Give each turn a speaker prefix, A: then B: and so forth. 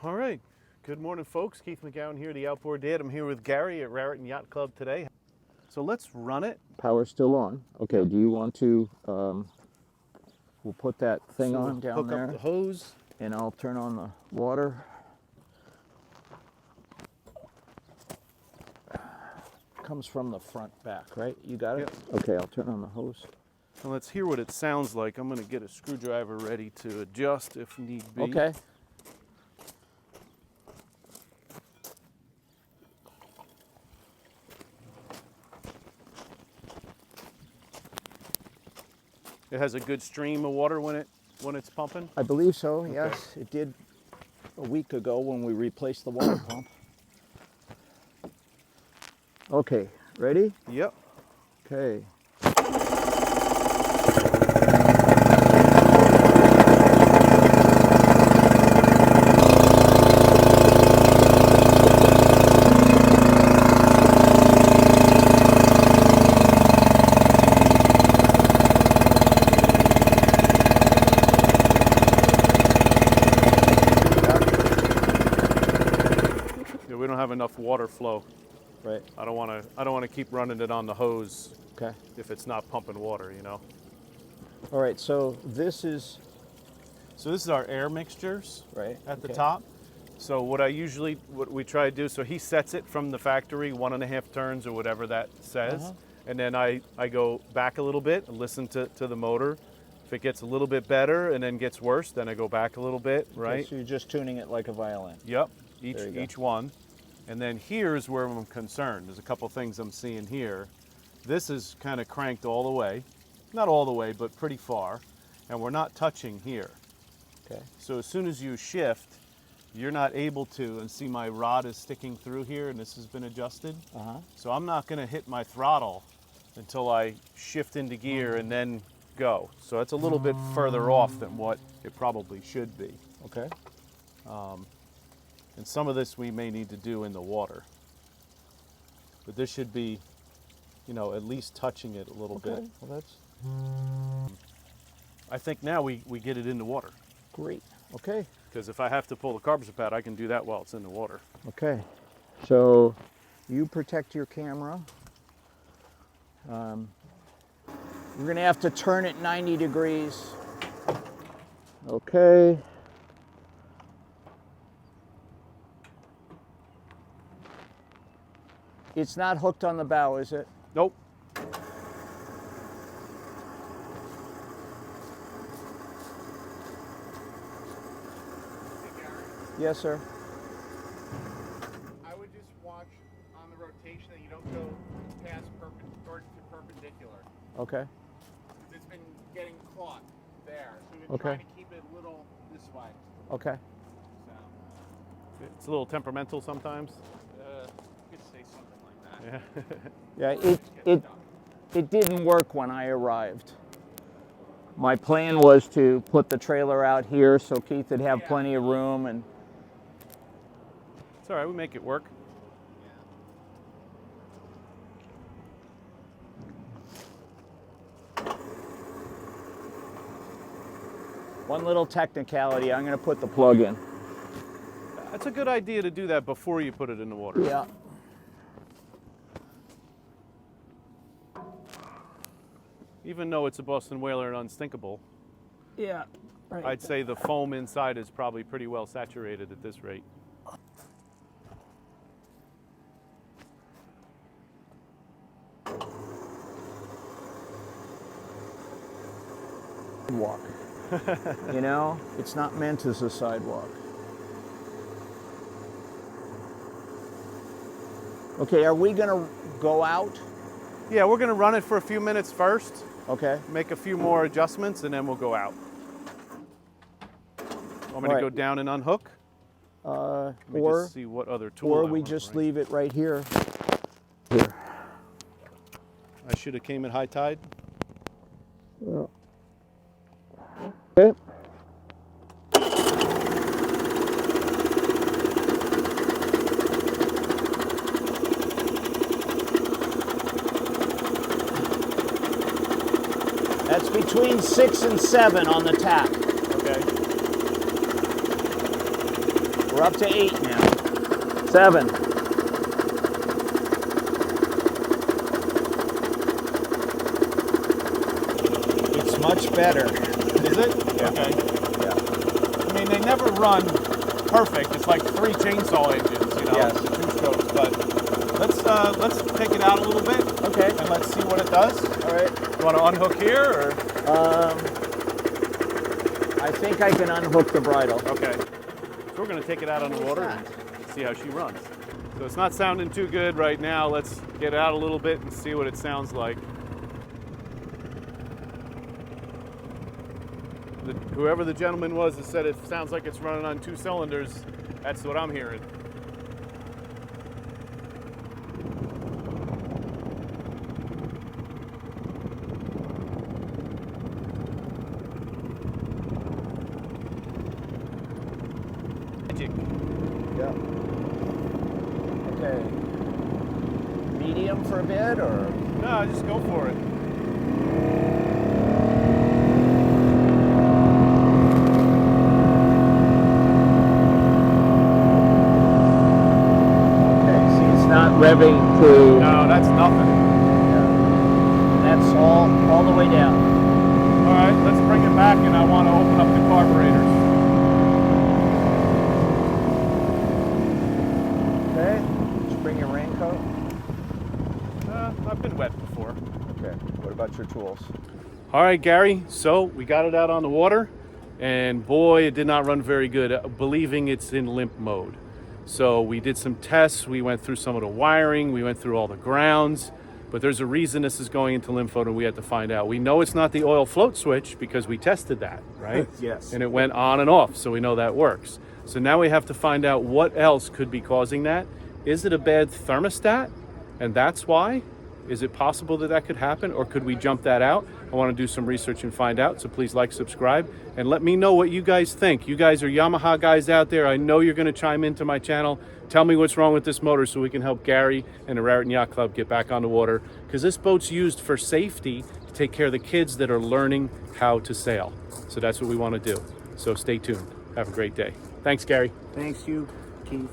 A: All right. Good morning, folks. Keith McGowan here, the Outboard Dad. I'm here with Gary at Raritan Yacht Club today. So let's run it.
B: Power's still on. Okay,
A: Yep.
B: do you want to, we'll put that thing on down
A: hook
B: there.
A: Up the hose.
B: And I'll turn on the water. Comes from the front back, right? You got it?
A: Yep.
B: Okay, I'll turn on the hose.
A: And let's hear what it sounds like. I'm going to get a screwdriver ready to adjust if need be.
B: Okay.
A: It has a good stream of water when it's pumping?
B: I believe so, yes. It did a week ago when we replaced the water pump. Okay, ready?
A: Yep.
B: Okay.
A: We don't have enough water flow.
B: Right.
A: I don't want to keep running it on the hose.
B: Okay.
A: If it's not pumping water, you know.
B: All right, so this is
A: our air mixtures
B: right
A: at the top. So what we try to do, so he sets it from the factory 1.5 turns or whatever that says. And then I go back a little bit and listen to the motor. If it gets a little bit better and then gets worse, then I go back a little bit, right?
B: Okay, so you're just tuning it like a violin.
A: Yep, each one. And then here's where I'm concerned. There's a couple things I'm seeing here. This is kind of cranked all the way. Not all the way, but pretty far. And we're not touching here.
B: Okay.
A: So as soon as you shift, you're not able to, and see my rod is sticking through here and this has been adjusted. So I'm not gonna hit my throttle until I shift into gear and then go. So it's a little bit further off than what it probably should be.
B: Okay.
A: And some of this we may need to do in the water. But this should be, you know, at least touching it a little bit.
B: Well, that's
A: I think now we get it in the water.
B: great. Okay.
A: Because if I have to pull the carburetor pad, I can do that while it's in the water.
B: Okay. So you protect your camera. You're going to have to turn it 90 degrees. Okay. It's not hooked on the bow, is it?
A: Nope.
B: Yes, sir.
C: I would just watch on the rotation that you don't go past perpendicular.
B: Okay.
C: It's been getting caught there, so we're
B: Okay.
C: trying to keep it a little this way.
B: Okay.
C: So,
A: It's a little temperamental sometimes.
C: you could say something like that.
A: Yeah.
B: Yeah, it didn't work when I arrived. My plan was to put the trailer out here so Keith would have plenty of room, and
A: It's all right. We make it work.
B: one little technicality, I'm going to put the plug in.
A: It's a good idea to do that before you put it in the water.
B: Yeah.
A: Even though it's a Boston Whaler and unstinkable,
B: Yeah. Right.
A: I'd say the foam inside is probably pretty well saturated at this rate.
B: Sidewalk. You know, it's not meant as a sidewalk. Okay, are we going to go out?
A: Yeah, we're going to run it for a few minutes first,
B: Okay.
A: make a few more adjustments, and then we'll go out. Want me to
B: Right.
A: go down and unhook? Let me
B: Or
A: just see what other tool
B: or
A: I
B: we
A: want,
B: just
A: right?
B: leave it right here. Here.
A: I should have came at high tide.
B: Okay. That's between 6 and 7 on the tack.
A: Okay.
B: We're up to 8 now. 7. It's much better.
A: Is it?
B: Yeah.
A: Okay.
B: Yeah.
A: I mean, they never run perfect. It's like 3 chainsaw engines, you know,
B: Yes.
A: the 2 strokes. But let's take it out a little bit.
B: Okay.
A: And let's see what it does.
B: All right.
A: You want to unhook here, or?
B: I think I can unhook the bridle.
A: Okay. So we're going to take it out on the water and see how she runs. So it's not sounding too good right now. Let's get it out a little bit and see what it sounds like. Whoever the gentleman was that said it sounds like it's running on 2 cylinders, that's what I'm hearing. Magic.
B: Yeah. Okay. Medium for a bit, or?
A: No, just go for it.
B: Not revving to.
A: No, that's nothing.
B: Yeah. That's all the way down.
A: All right, let's bring it back, and I want to open up the carburetors.
B: Okay. Just bring your raincoat.
A: I've been wet before.
B: Okay. What about your tools?
A: All right, Gary. So we got it out on the water, and boy, it did not run very good. Believing it's in limp mode. So we did some tests, we went through some of the wiring, we went through all the grounds, but there's a reason this is going into limp mode, and we had to find out. We know it's not the oil float switch because we tested that, right?
B: Yes.
A: And it went on and off, so we know that works. So now we have to find out what else could be causing that. Is it a bad thermostat, and that's why? Is it possible that that could happen, or could we jump that out? I want to do some research and find out, so please like, subscribe, and let me know what you guys think. You guys are Yamaha guys out there. I know you're going to chime into my channel. Tell me what's wrong with this motor so we can help Gary and the Raritan Yacht Club get back on the water, because this boat's used for safety to take care of the kids that are learning how to sail. So that's what we want to do. So stay tuned. Have a great day. Thanks, Gary.
B: Thanks, you, Keith.